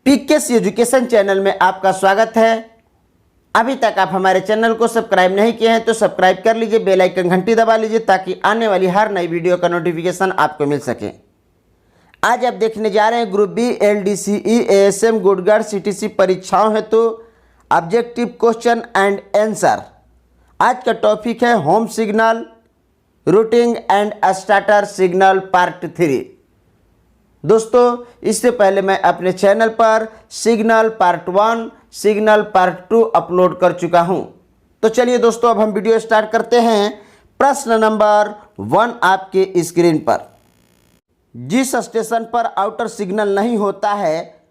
PKC education channel में आपका स्वागत है। अभी तक आप हमारे चैनल को सब्सक्राइब नहीं किए हैं तो सब्सक्राइब कर लीजिए, बेल आइकन घंटी दबा लीजिए ताकि आने वाली हर नई वीडियो का नोटिफिकेशन आपको मिल सके। आज आप देखने जा रहे हैं group B LDCE ASM goods guard CTC परीक्षाओं हेतु ऑब्जेक्टिव क्वेश्चन एंड आंसर। आज का टॉपिक है home signal, routing and starter signal part 3। दोस्तों, इससे पहले मैं अपने चैनल पर signal part 1, signal part 2 upload कर चुका हूं। तो चलिए दोस्तों, अब हम वीडियो स्टार्ट करते हैं। प्रश्न नंबर 1 आपके स्क्रीन पर। जिस स्टेशन पर आउटर सिग्नल नहीं होता है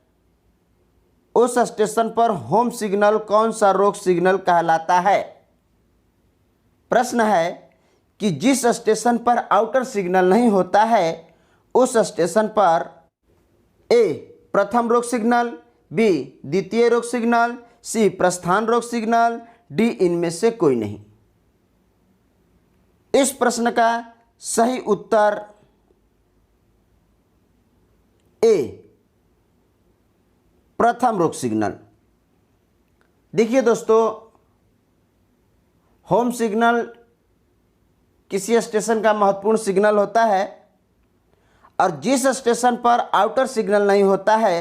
उस स्टेशन पर होम सिग्नल कौन सा रोक सिग्नल कहलाता है? प्रश्न है कि जिस स्टेशन पर आउटर सिग्नल नहीं होता है उस स्टेशन पर ए प्रथम रोक सिग्नल, बी द्वितीय रोक सिग्नल, सी प्रस्थान रोक सिग्नल, डी इनमें से कोई नहीं। इस प्रश्न का सही उत्तर ए प्रथम रोक सिग्नल। देखिए दोस्तों, होम सिग्नल किसी स्टेशन का महत्वपूर्ण सिग्नल होता है और जिस स्टेशन पर आउटर सिग्नल नहीं होता है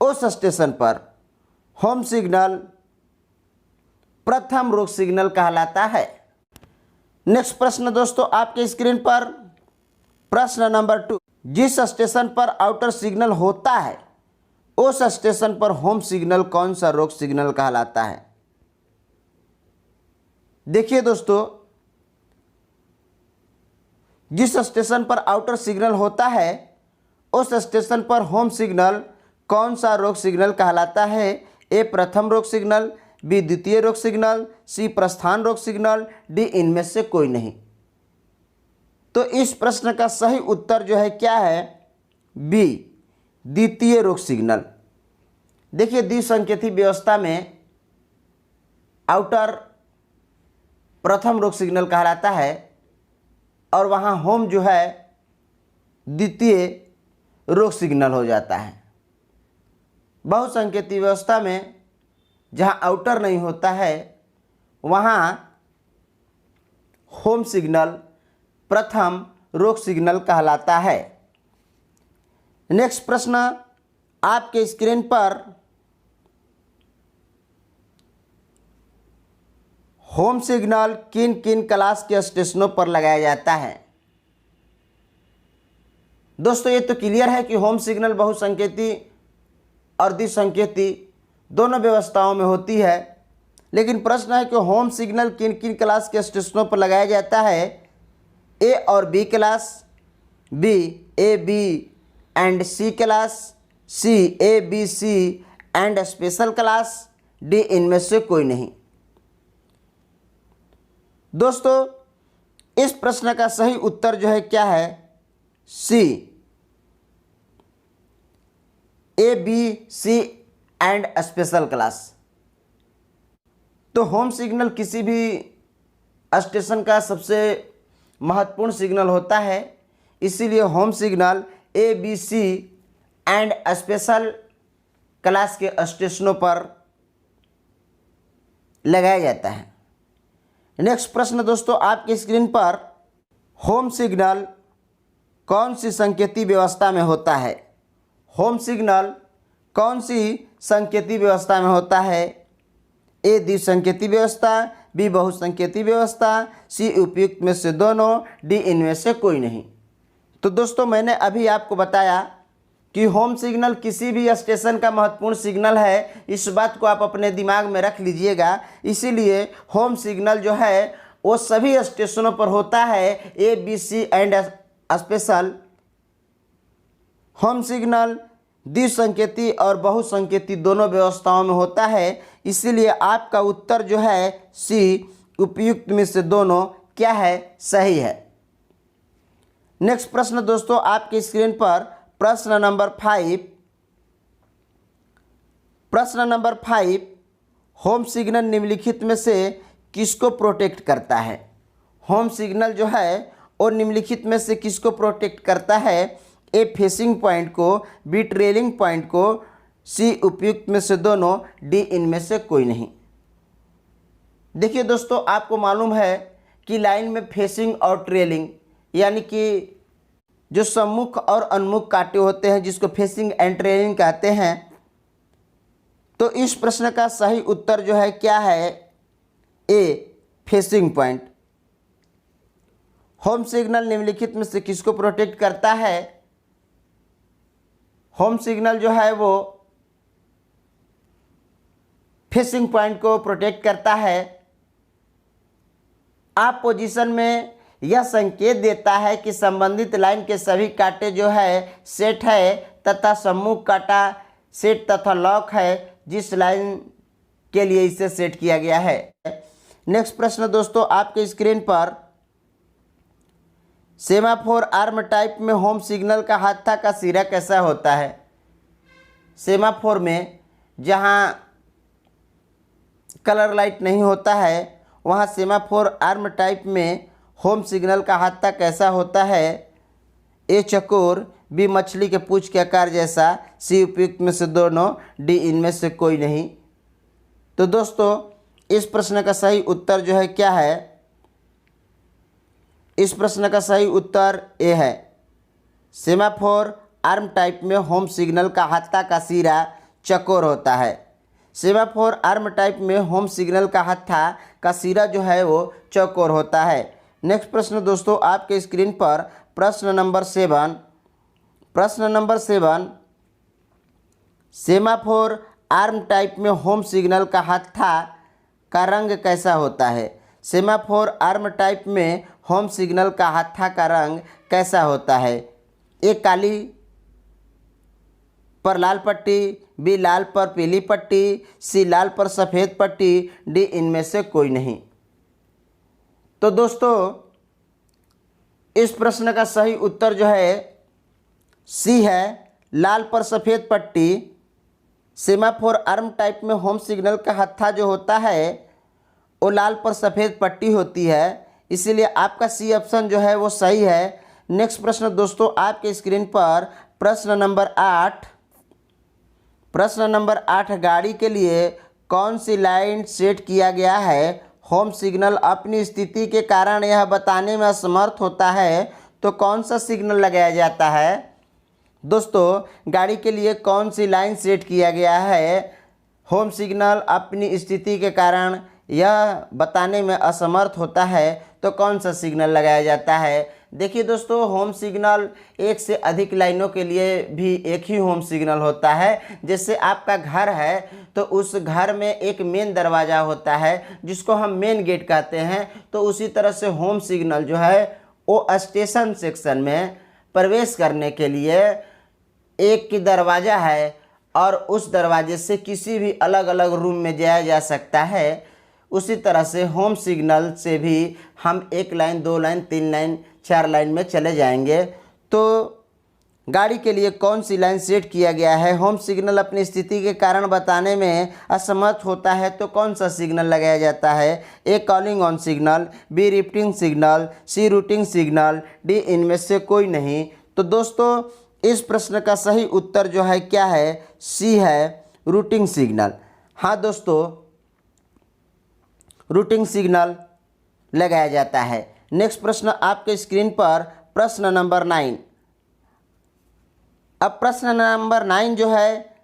उस स्टेशन पर होम सिग्नल प्रथम रोक सिग्नल कहलाता है। नेक्स्ट प्रश्न दोस्तों आपके स्क्रीन पर, प्रश्न नंबर 2। जिस स्टेशन पर आउटर सिग्नल होता है उस स्टेशन पर होम सिग्नल कौन सा रोक सिग्नल कहलाता है? देखिए दोस्तों, जिस स्टेशन पर आउटर सिग्नल होता है उस स्टेशन पर होम सिग्नल कौन सा रोक सिग्नल कहलाता है? ए प्रथम रोक सिग्नल, बी द्वितीय रोक सिग्नल, सी प्रस्थान रोक सिग्नल, डी इनमें से कोई नहीं। तो इस प्रश्न का सही उत्तर जो है क्या है? बी द्वितीय रोक सिग्नल। देखिए, द्विसंकेती व्यवस्था में आउटर प्रथम रोक सिग्नल कहलाता है और वहाँ होम जो है द्वितीय रोक सिग्नल हो जाता है। बहुसंकेती व्यवस्था में जहाँ आउटर नहीं होता है वहाँ होम सिग्नल प्रथम रोक सिग्नल कहलाता है। नेक्स्ट प्रश्न आपके स्क्रीन पर, होम सिग्नल किन किन क्लास के स्टेशनों पर लगाया जाता है? दोस्तों, ये तो क्लियर है कि होम सिग्नल बहुसंकेती और द्विसंकेती दोनों व्यवस्थाओं में होती है, लेकिन प्रश्न है कि होम सिग्नल किन किन क्लास के स्टेशनों पर लगाया जाता है? ए और B class, B A B and C class, C A B C and special class, D इनमें से कोई नहीं। दोस्तों, इस प्रश्न का सही उत्तर जो है क्या है? C A B C and special class. तो होम सिग्नल किसी भी स्टेशन का सबसे महत्वपूर्ण सिग्नल होता है, इसीलिए home signal A B C and special class के स्टेशनों पर लगाया जाता है। नेक्स्ट प्रश्न दोस्तों आपकी स्क्रीन पर, होम सिग्नल कौन सी संकेती व्यवस्था में होता है? होम सिग्नल कौन सी संकेती व्यवस्था में होता है? ए द्विसंकेती व्यवस्था, बी बहुसंकेती व्यवस्था, सी उपयुक्त में से दोनों, डी इनमें से कोई नहीं। तो दोस्तों, मैंने अभी आपको बताया कि होम सिग्नल किसी भी स्टेशन का महत्वपूर्ण सिग्नल है। इस बात को आप अपने दिमाग में रख लीजिएगा। इसीलिए होम सिग्नल जो है वो सभी स्टेशनों पर होता है, A B C and special. Home signal द्विसंकेती और बहुसंकेती दोनों व्यवस्थाओं में होता है, इसीलिए आपका उत्तर जो है सी उपयुक्त में से दोनों क्या है? सही है। नेक्स्ट प्रश्न दोस्तों आपकी स्क्रीन पर, प्रश्न नंबर 5। प्रश्न नंबर 5, होम सिग्नल निम्नलिखित में से किसको प्रोटेक्ट करता है? होम सिग्नल जो है वो निम्नलिखित में से किसको प्रोटेक्ट करता है? ए फेसिंग पॉइंट को, बी ट्रेलिंग पॉइंट को, सी उपयुक्त में से दोनों, डी इनमें से कोई नहीं। देखिए दोस्तों, आपको मालूम है कि लाइन में फेसिंग और ट्रेलिंग यानी कि जो सम्मुख और उन्मुख कांटे होते हैं जिसको फेसिंग एंड ट्रेलिंग कहते हैं। तो इस प्रश्न का सही उत्तर जो है क्या है, ए फेसिंग पॉइंट। होम सिग्नल निम्नलिखित में से किसको प्रोटेक्ट करता है? होम सिग्नल जो है वो फेसिंग पॉइंट को प्रोटेक्ट करता है। आप पोजीशन में यह संकेत देता है कि संबंधित लाइन के सभी कांटे जो है सेट है तथा सम्मुख कांटा सेट तथा लॉक है जिस लाइन के लिए इसे सेट किया गया है। नेक्स्ट प्रश्न दोस्तों आपके स्क्रीन पर, सेमाफोर आर्म टाइप में होम सिग्नल का हाथा का सिरा कैसा होता है? सेमाफोर में जहां कलर लाइट नहीं होता है वहां सेमाफोर आर्म टाइप में होम सिग्नल का हाथा कैसा होता है? ए चकोर, बी मछली के पूंछ के आकार जैसा, सी उपयुक्त में से दोनों, डी इनमें से कोई नहीं। तो दोस्तों इस प्रश्न का सही उत्तर जो है क्या है? इस प्रश्न का सही उत्तर ए है। सेमाफोर आर्म टाइप में होम सिग्नल का हाथा का सिरा चकोर होता है। सेमाफोर आर्म टाइप में होम सिग्नल का हाथा का सिरा जो है वो चौकोर होता है। नेक्स्ट प्रश्न दोस्तों आपके स्क्रीन पर प्रश्न नंबर 7। प्रश्न नंबर 7, सेमाफोर आर्म टाइप में होम सिग्नल का हाथा का रंग कैसा होता है? सेमाफोर आर्म टाइप में होम सिग्नल का हाथा का रंग कैसा होता है? ए काली पर लाल पट्टी, बी लाल पर पीली पट्टी, सी लाल पर सफ़ेद पट्टी, डी इनमें से कोई नहीं। तो दोस्तों इस प्रश्न का सही उत्तर जो है सी है, लाल पर सफ़ेद पट्टी। सेमाफोर आर्म टाइप में होम सिग्नल का हाथा जो होता है वो लाल पर सफ़ेद पट्टी होती है, इसीलिए आपका सी ऑप्शन जो है वो सही है। नेक्स्ट प्रश्न दोस्तों आपके स्क्रीन पर प्रश्न नंबर 8। प्रश्न नंबर 8, गाड़ी के लिए कौन सी लाइन सेट किया गया है? होम सिग्नल अपनी स्थिति के कारण यह बताने में असमर्थ होता है तो कौन सा सिग्नल लगाया जाता है? दोस्तों गाड़ी के लिए कौन सी लाइन सेट किया गया है? होम सिग्नल अपनी स्थिति के कारण यह बताने में असमर्थ होता है तो कौन सा सिग्नल लगाया जाता है? देखिए दोस्तों, होम सिग्नल एक से अधिक लाइनों के लिए भी एक ही होम सिग्नल होता है। जैसे आपका घर है तो उस घर में एक मेन दरवाज़ा होता है जिसको हम मेन गेट कहते हैं, तो उसी तरह से होम सिग्नल जो है वो स्टेशन सेक्शन में प्रवेश करने के लिए एक की दरवाज़ा है और उस दरवाजे से किसी भी अलग अलग रूम में जाया जा सकता है। उसी तरह से होम सिग्नल से भी हम 1 लाइन, 2 लाइन, 3 लाइन, 4 लाइन में चले जाएंगे। तो गाड़ी के लिए कौन सी लाइन सेट किया गया है? होम सिग्नल अपनी स्थिति के कारण बताने में असमर्थ होता है तो कौन सा सिग्नल लगाया जाता है? A calling on signal, B rifting signal, C routing signal, D इनमें से कोई नहीं। तो दोस्तों इस प्रश्न का सही उत्तर जो है क्या है? सी है, रूटिंग सिग्नल। हाँ दोस्तों, रूटिंग सिग्नल लगाया जाता है। नेक्स्ट प्रश्न आपके स्क्रीन पर प्रश्न नंबर 9। अब प्रश्न नंबर 9 जो है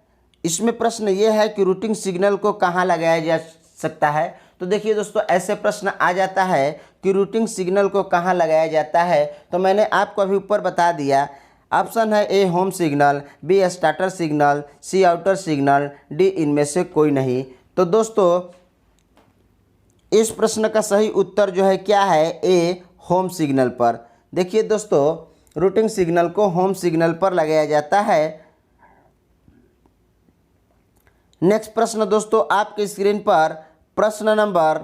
इसमें प्रश्न ये है कि रूटिंग सिग्नल को कहाँ लगाया जा सकता है? तो देखिए दोस्तों, ऐसे प्रश्न आ जाता है कि रूटिंग सिग्नल को कहाँ लगाया जाता है, तो मैंने आपको अभी ऊपर बता दिया। ऑप्शन है A home signal, B starter signal, C outer signal, D इनमें से कोई नहीं। तो दोस्तों इस प्रश्न का सही उत्तर जो है क्या है? ए होम सिग्नल पर। देखिए दोस्तों, रूटिंग सिग्नल को होम सिग्नल पर लगाया जाता है। नेक्स्ट प्रश्न दोस्तों आपके स्क्रीन पर प्रश्न नंबर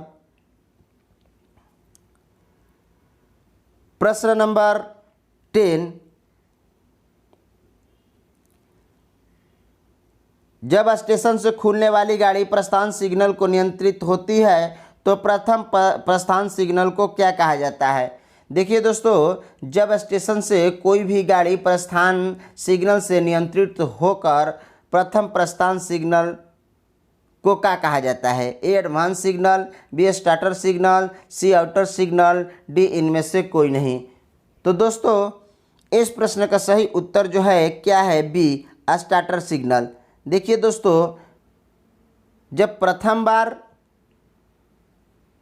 10। जब स्टेशन से खुलने वाली गाड़ी प्रस्थान सिग्नल को नियंत्रित होती है तो प्रथम प्रस्थान सिग्नल को क्या कहा जाता है? देखिए दोस्तों, जब स्टेशन से कोई भी गाड़ी प्रस्थान सिग्नल से नियंत्रित होकर प्रथम प्रस्थान सिग्नल को क्या कहा जाता है? A advance signal, B starter signal, C outer signal, D इनमें से कोई नहीं। तो दोस्तों, इस प्रश्न का सही उत्तर जो है क्या है? B starter signal. देखिए दोस्तों, जब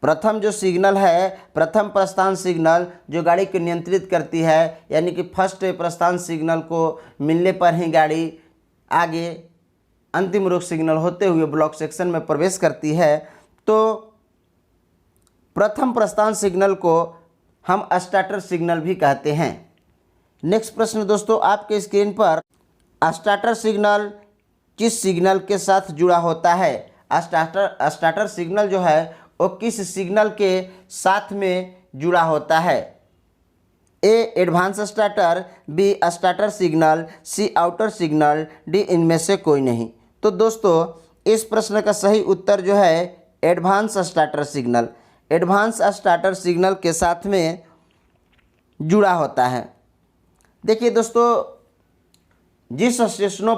प्रथम जो सिग्नल है, प्रथम प्रस्थान सिग्नल जो गाड़ी को नियंत्रित करती है, यानी कि फर्स्ट प्रस्थान सिग्नल को मिलने पर ही गाड़ी आगे अंतिम रोक सिग्नल होते हुए ब्लॉक सेक्शन में प्रवेश करती है, तो प्रथम प्रस्थान सिग्नल को हम स्टार्टर सिग्नल भी कहते हैं। नेक्स्ट प्रश्न दोस्तों, आपके स्क्रीन पर स्टार्टर सिग्नल किस सिग्नल के साथ जुड़ा होता है? स्टार्टर सिग्नल जो है वो किस सिग्नल के साथ में जुड़ा होता है? A advance starter, B starter signal, C outer signal, D इनमें से कोई नहीं। तो दोस्तों, इस प्रश्न का सही उत्तर जो है advance starter signal, advance starter signal के साथ में जुड़ा होता है। देखिए दोस्तों, जिस स्टेशनों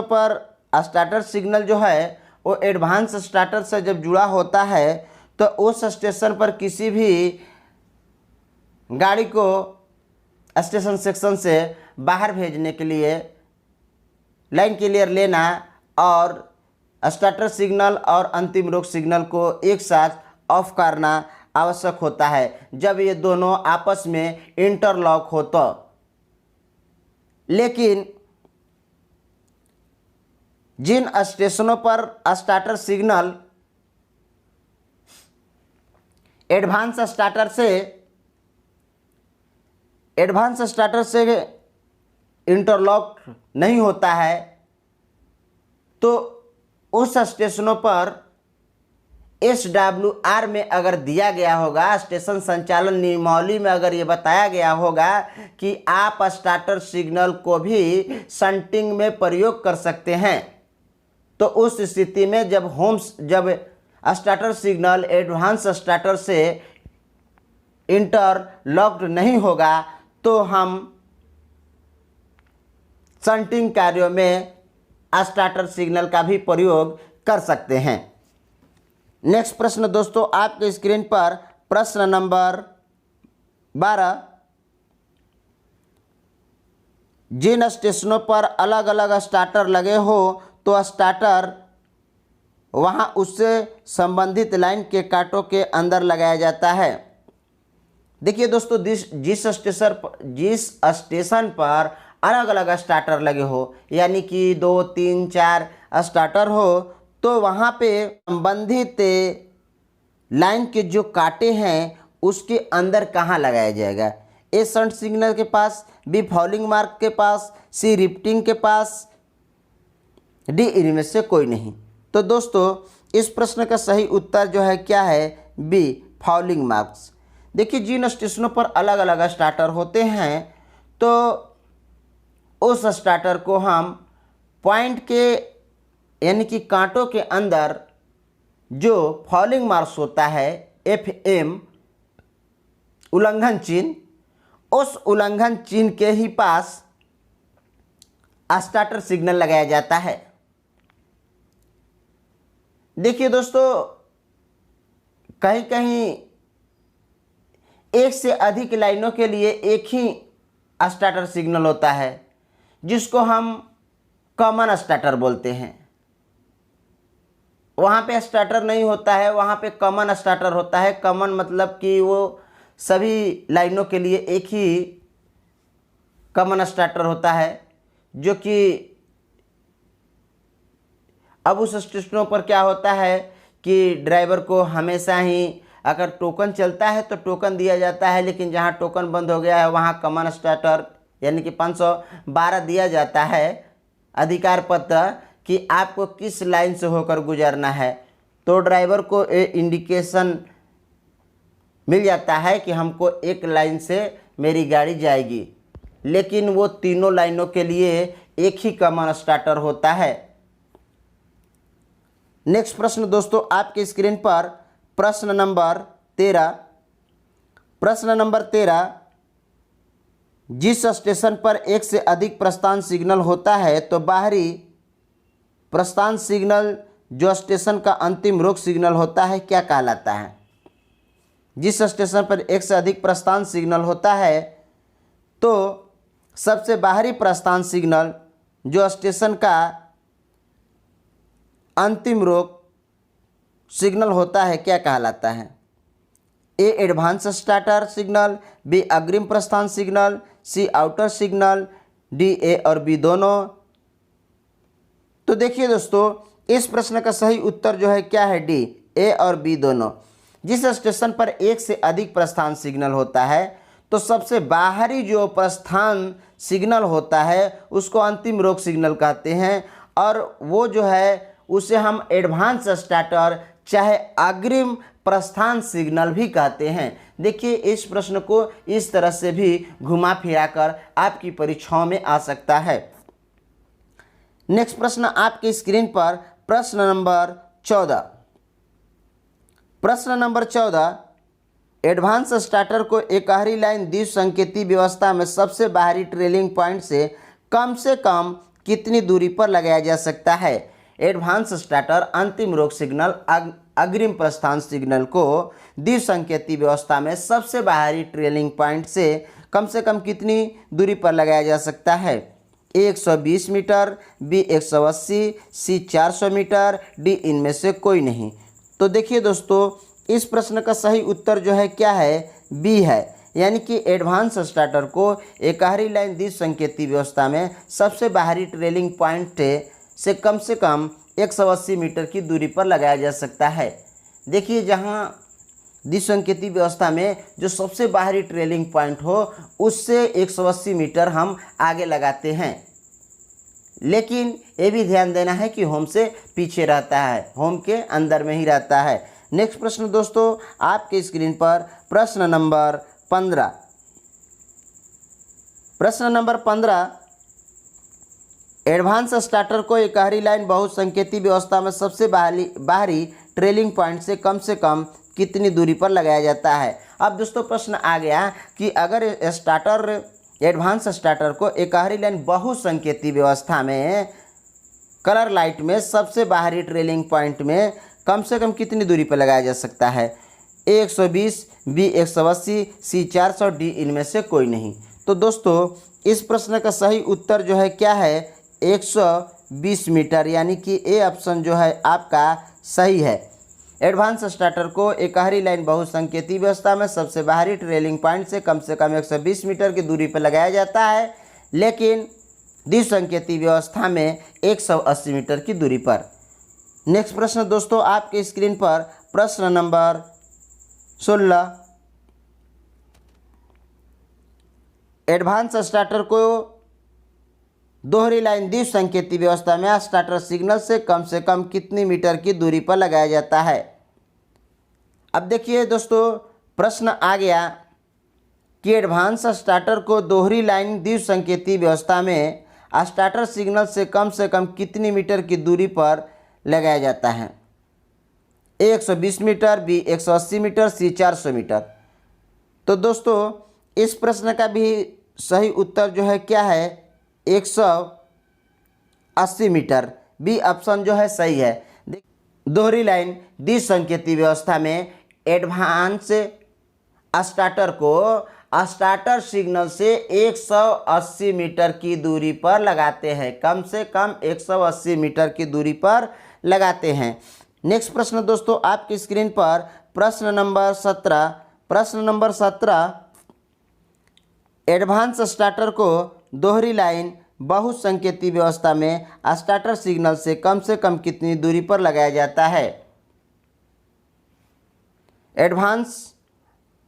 पर स्टार्टर सिग्नल जो है वो एडवांस स्टार्टर से जब जुड़ा होता है, तो उस स्टेशन पर किसी भी गाड़ी को स्टेशन सेक्शन से बाहर भेजने के लिए लाइन क्लियर लेना और स्टार्टर सिग्नल और अंतिम रोक सिग्नल को एक साथ ऑफ करना आवश्यक होता है, जब ये दोनों आपस में इंटरलॉक हो तो। लेकिन जिन स्टेशनों पर स्टार्टर सिग्नल एडवांस स्टार्टर से इंटरलॉक नहीं होता है, तो उस स्टेशनों पर SWR में अगर दिया गया होगा, स्टेशन संचालन नियमावली में अगर ये बताया गया होगा कि आप स्टार्टर सिग्नल को भी शंटिंग में प्रयोग कर सकते हैं, तो उस स्थिति में जब स्टार्टर सिग्नल एडवांस स्टार्टर से इंटरलॉक्ड नहीं होगा, तो हम शंटिंग कार्यों में स्टार्टर सिग्नल का भी प्रयोग कर सकते हैं। नेक्स्ट प्रश्न दोस्तों, आपके स्क्रीन पर प्रश्न नंबर 12, जिन स्टेशनों पर अलग अलग स्टार्टर लगे हो तो स्टार्टर वहां उससे संबंधित लाइन के कांटों के अंदर लगाया जाता है। देखिए दोस्तों, जिस स्टेशन पर अलग अलग स्टार्टर लगे हो, यानी कि 2, 3, 4 स्टार्टर हो, तो वहाँ पे संबंधित लाइन के जो कांटे हैं उसके अंदर कहाँ लगाया जाएगा? ए शंट सिग्नल के पास, बी फॉलिंग मार्क के पास, सी रिफ्टिंग के पास, डी इनमें से कोई नहीं। तो दोस्तों, इस प्रश्न का सही उत्तर जो है क्या है? Be falling marks. देखिए, जिन स्टेशनों पर अलग अलग स्टार्टर होते हैं, तो उस स्टार्टर को हम पॉइंट के यानी कि कांटों के अंदर जो फॉलिंग मार्क्स होता है, FM उल्लंघन चिन्ह, उस उल्लंघन चिन्ह के ही पास स्टार्टर सिग्नल लगाया जाता है। देखिए दोस्तों, कहीं कहीं एक से अधिक लाइनों के लिए एक ही स्टार्टर सिग्नल होता है, जिसको हम कॉमन स्टार्टर बोलते हैं। वहाँ पे स्टार्टर नहीं होता है, वहाँ पे कॉमन स्टार्टर होता है। कॉमन मतलब कि वो सभी लाइनों के लिए एक ही कॉमन स्टार्टर होता है, जो कि अब उस स्टेशनों पर क्या होता है कि ड्राइवर को हमेशा ही अगर टोकन चलता है तो टोकन दिया जाता है, लेकिन जहाँ टोकन बंद हो गया है वहाँ कॉमन स्टार्टर यानी कि 512 दिया जाता है अधिकार पत्र कि आपको किस लाइन से होकर गुजरना है। तो ड्राइवर को इंडिकेशन मिल जाता है कि हमको एक लाइन से मेरी गाड़ी जाएगी, लेकिन वो तीनों लाइनों के लिए एक ही कॉमन स्टार्टर होता है। नेक्स्ट प्रश्न दोस्तों, आपके स्क्रीन पर प्रश्न नंबर 13। प्रश्न नंबर 13, जिस स्टेशन पर एक से अधिक प्रस्थान सिग्नल होता है तो बाहरी प्रस्थान सिग्नल जो स्टेशन का अंतिम रोक सिग्नल होता है क्या कहलाता है? जिस स्टेशन पर एक से अधिक प्रस्थान सिग्नल होता है तो सबसे बाहरी प्रस्थान सिग्नल जो स्टेशन का अंतिम रोक सिग्नल होता है क्या कहलाता है? A advance starter signal, B अग्रिम प्रस्थान signal, C outer signal, D A और बी दोनों। तो देखिए दोस्तों, इस प्रश्न का सही उत्तर जो है क्या है? डी, ए और बी दोनों। जिस स्टेशन पर एक से अधिक प्रस्थान सिग्नल होता है तो सबसे बाहरी जो प्रस्थान सिग्नल होता है उसको अंतिम रोक सिग्नल कहते हैं, और वो जो है उसे हम एडवांस स्टार्टर चाहे अग्रिम प्रस्थान सिग्नल भी कहते हैं। देखिए, इस प्रश्न को इस तरह से भी घुमा फिरा कर आपकी परीक्षाओं में आ सकता है। नेक्स्ट प्रश्न आपकी स्क्रीन पर प्रश्न नंबर 14। प्रश्न नंबर 14, एडवांस स्टार्टर को एकहरी लाइन द्विसंकेती व्यवस्था में सबसे बाहरी ट्रेलिंग पॉइंट से कम कितनी दूरी पर लगाया जा सकता है? एडवांस स्टार्टर अंतिम रोक सिग्नल अग्रिम प्रस्थान सिग्नल को द्विसंकेती व्यवस्था में सबसे बाहरी ट्रेलिंग पॉइंट से कम कितनी दूरी पर लगाया जा सकता है? ए 120 मीटर, बी 180, सी 400 मीटर, डी इनमें से कोई नहीं। तो देखिए दोस्तों, इस प्रश्न का सही उत्तर जो है क्या है? बी है, यानी कि एडवांस स्टार्टर को एकहरी लाइन द्विसंकेती व्यवस्था में सबसे बाहरी ट्रेलिंग पॉइंट से कम 180 मीटर की दूरी पर लगाया जा सकता है। देखिए, जहाँ द्विसंकेती व्यवस्था में जो सबसे बाहरी ट्रेलिंग पॉइंट हो उससे 180 मीटर हम आगे लगाते हैं, लेकिन ये भी ध्यान देना है कि होम से पीछे रहता है, होम के अंदर में ही रहता है। नेक्स्ट प्रश्न दोस्तों आपके स्क्रीन पर प्रश्न नंबर 15। प्रश्न नंबर 15, एडवांस स्टार्टर को एकहरी लाइन बहुसंकेती व्यवस्था में सबसे बाहरी ट्रेलिंग पॉइंट से कम कितनी दूरी पर लगाया जाता है? अब दोस्तों प्रश्न आ गया कि अगर एडवांस स्टार्टर को एकहरी लाइन बहुसंकेती व्यवस्था में कलर लाइट में सबसे बाहरी ट्रेलिंग पॉइंट में कम से कम कितनी दूरी पर लगाया जा सकता है? ए 120, बी 180, सी 400, डी इनमें से कोई नहीं। तो दोस्तों, इस प्रश्न का सही उत्तर जो है क्या है? 120 मीटर, यानी कि ए ऑप्शन जो है आपका सही है। एडवांस स्टार्टर को एकहरी लाइन बहुसंकेती व्यवस्था में सबसे बाहरी ट्रेलिंग पॉइंट से कम 120 मीटर की दूरी पर लगाया जाता है, लेकिन द्विसंकेती व्यवस्था में 180 मीटर की दूरी पर। नेक्स्ट प्रश्न दोस्तों आपके स्क्रीन पर प्रश्न नंबर 16, एडवांस स्टार्टर को दोहरी लाइन द्विसंकेती व्यवस्था में स्टार्टर सिग्नल से कम कितनी मीटर की दूरी पर लगाया जाता है? अब देखिए दोस्तों, प्रश्न आ गया कि एडवांस स्टार्टर को दोहरी लाइन द्विसंकेती व्यवस्था में स्टार्टर सिग्नल से कम कितनी मीटर की दूरी पर लगाया जाता है? ए 120 मीटर, बी 180 मीटर, सी 400 मीटर। तो दोस्तों, इस प्रश्न का भी सही उत्तर जो है क्या है? 180 मीटर, बी ऑप्शन जो है सही है। दोहरी लाइन द्विसंकेती व्यवस्था में एडवांस स्टार्टर को स्टार्टर सिग्नल से 180 मीटर की दूरी पर लगाते हैं, कम से कम 180 मीटर की दूरी पर लगाते हैं। नेक्स्ट प्रश्न दोस्तों आपकी स्क्रीन पर प्रश्न नंबर 17। प्रश्न नंबर 17, एडवांस स्टार्टर को दोहरी लाइन बहुसंकेती व्यवस्था में स्टार्टर सिग्नल से कम कितनी दूरी पर लगाया जाता है? एडवांस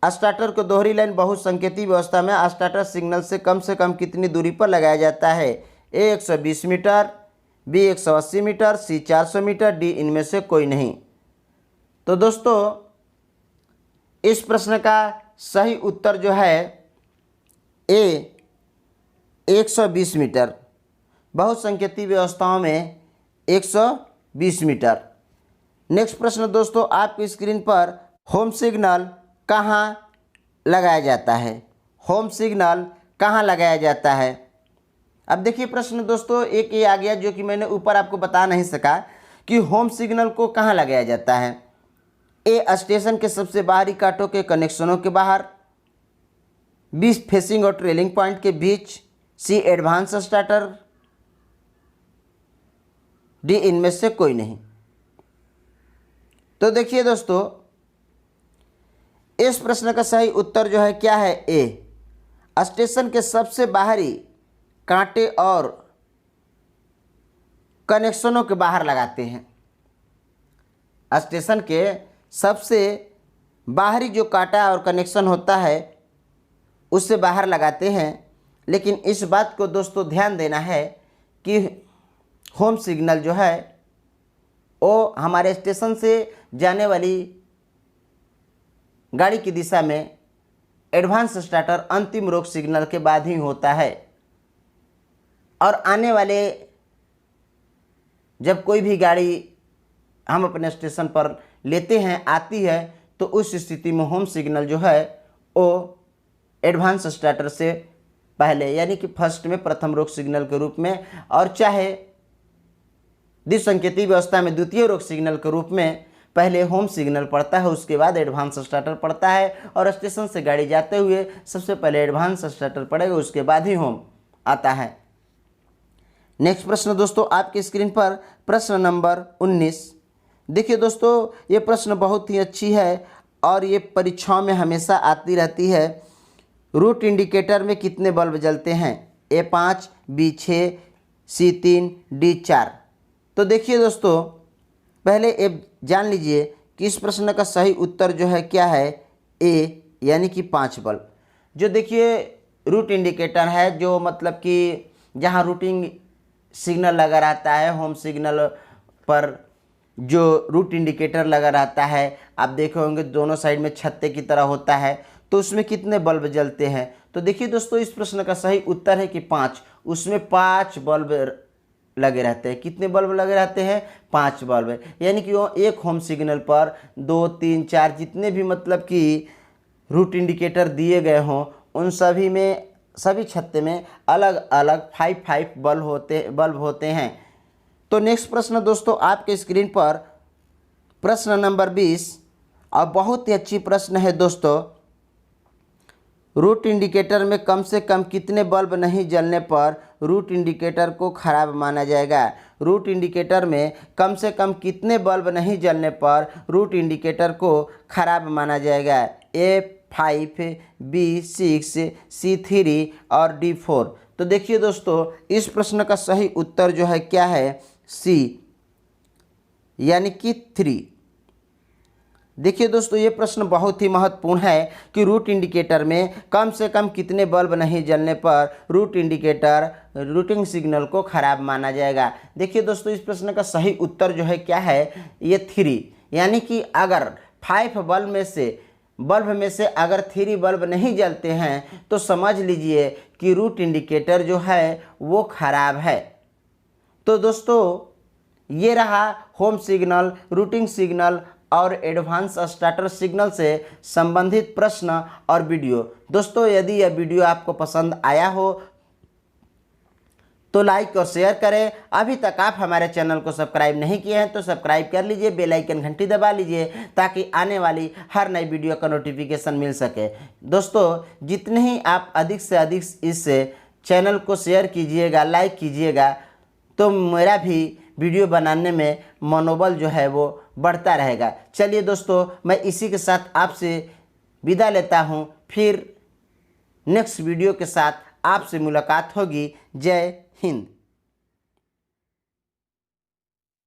स्टार्टर को दोहरी लाइन बहुसंकेती व्यवस्था में स्टार्टर सिग्नल से कम कितनी दूरी पर लगाया जाता है? ए 120 मीटर, बी 180 मीटर, सी 400 मीटर, डी इनमें से कोई नहीं। तो दोस्तों, इस प्रश्न का सही उत्तर जो है ए 120 मीटर, बहुसंकेती व्यवस्थाओं में 120 मीटर। नेक्स्ट प्रश्न दोस्तों, आपकी स्क्रीन पर होम सिग्नल कहाँ लगाया जाता है? होम सिग्नल कहाँ लगाया जाता है? अब देखिए प्रश्न दोस्तों, एक ये आ गया जो कि मैंने ऊपर आपको बता नहीं सका कि होम सिग्नल को कहाँ लगाया जाता है। ए, स्टेशन के सबसे बाहरी कांटों के कनेक्शनों के बाहर, बी, फेसिंग और ट्रेलिंग पॉइंट के बीच, सी, एडवांस स्टार्टर, डी, इनमें से कोई नहीं। तो देखिए दोस्तों, इस प्रश्न का सही उत्तर जो है क्या है? ए, स्टेशन के सबसे बाहरी कांटे और कनेक्शनों के बाहर लगाते हैं। स्टेशन के सबसे बाहरी जो कांटा और कनेक्शन होता है उससे बाहर लगाते हैं। लेकिन इस बात को दोस्तों ध्यान देना है कि होम सिग्नल जो है वो हमारे स्टेशन से जाने वाली गाड़ी की दिशा में एडवांस स्टार्टर अंतिम रोक सिग्नल के बाद ही होता है। और आने वाले जब कोई भी गाड़ी हम अपने स्टेशन पर लेते हैं, आती है, तो उस स्थिति में होम सिग्नल जो है वो एडवांस स्टार्टर से पहले यानी कि फर्स्ट में प्रथम रोक सिग्नल के रूप में, और चाहे द्विसंकेतीय व्यवस्था में द्वितीय रोक सिग्नल के रूप में पहले होम सिग्नल पड़ता है, उसके बाद एडवांस स्टार्टर पड़ता है। और स्टेशन से गाड़ी जाते हुए सबसे पहले एडवांस स्टार्टर पड़ेगा, उसके बाद ही होम आता है। नेक्स्ट प्रश्न दोस्तों, आपकी स्क्रीन पर प्रश्न नंबर 19। देखिए दोस्तों, ये प्रश्न बहुत ही अच्छी है और ये परीक्षाओं में हमेशा आती रहती है। रूट इंडिकेटर में कितने बल्ब जलते हैं? ए 5, बी 6, सी 3, डी 4। तो देखिए दोस्तों, पहले ये जान लीजिए कि इस प्रश्न का सही उत्तर जो है क्या है? ए, यानी कि 5 बल्ब। जो देखिए रूट इंडिकेटर है, जो मतलब कि जहाँ रूटिंग सिग्नल लगा रहता है, होम सिग्नल पर जो रूट इंडिकेटर लगा रहता है, आप देखे होंगे दोनों साइड में छत्ते की तरह होता है, तो उसमें कितने बल्ब जलते हैं? तो देखिए दोस्तों, इस प्रश्न का सही उत्तर है कि 5। उसमें 5 बल्ब लगे रहते हैं। कितने बल्ब लगे रहते हैं? 5 बल्ब। यानी कि वो एक होम सिग्नल पर 2, 3, 4 जितने भी मतलब कि रूट इंडिकेटर दिए गए हों, उन सभी में, सभी छत्ते में अलग अलग 5 बल्ब होते हैं। तो नेक्स्ट प्रश्न दोस्तों, आपके स्क्रीन पर प्रश्न नंबर 20, और बहुत ही अच्छी प्रश्न है दोस्तों। रूट इंडिकेटर में कम से कम कितने बल्ब नहीं जलने पर रूट इंडिकेटर को खराब माना जाएगा? रूट इंडिकेटर में कम से कम कितने बल्ब नहीं जलने पर रूट इंडिकेटर को खराब माना जाएगा? ए 5, बी 6, सी 3 और डी 4। तो देखिए दोस्तों, इस प्रश्न का सही उत्तर जो है क्या है? सी, यानी कि 3। देखिए दोस्तों, ये प्रश्न बहुत ही महत्वपूर्ण है कि रूट इंडिकेटर में कम से कम कितने बल्ब नहीं जलने पर रूट इंडिकेटर रूटिंग सिग्नल को खराब माना जाएगा। देखिए दोस्तों, इस प्रश्न का सही उत्तर जो है क्या है? ये 3। यानी कि अगर 5 बल्ब में से अगर 3 बल्ब नहीं जलते हैं तो समझ लीजिए कि रूट इंडिकेटर जो है वो खराब है। तो दोस्तों, ये रहा होम सिग्नल, रूटिंग सिग्नल और एडवांस स्टार्टर सिग्नल से संबंधित प्रश्न और वीडियो। दोस्तों, यदि यह वीडियो आपको पसंद आया हो तो लाइक और शेयर करें। अभी तक आप हमारे चैनल को सब्सक्राइब नहीं किए हैं तो सब्सक्राइब कर लीजिए, बेल आइकन घंटी दबा लीजिए ताकि आने वाली हर नई वीडियो का नोटिफिकेशन मिल सके। दोस्तों, जितने ही आप अधिक से अधिक इस चैनल को शेयर कीजिएगा, लाइक कीजिएगा, तो मेरा भी वीडियो बनाने में मनोबल जो है वो बढ़ता रहेगा। चलिए दोस्तों, मैं इसी के साथ आपसे विदा लेता हूँ। फिर नेक्स्ट वीडियो के साथ आपसे मुलाकात होगी। जय हिंद।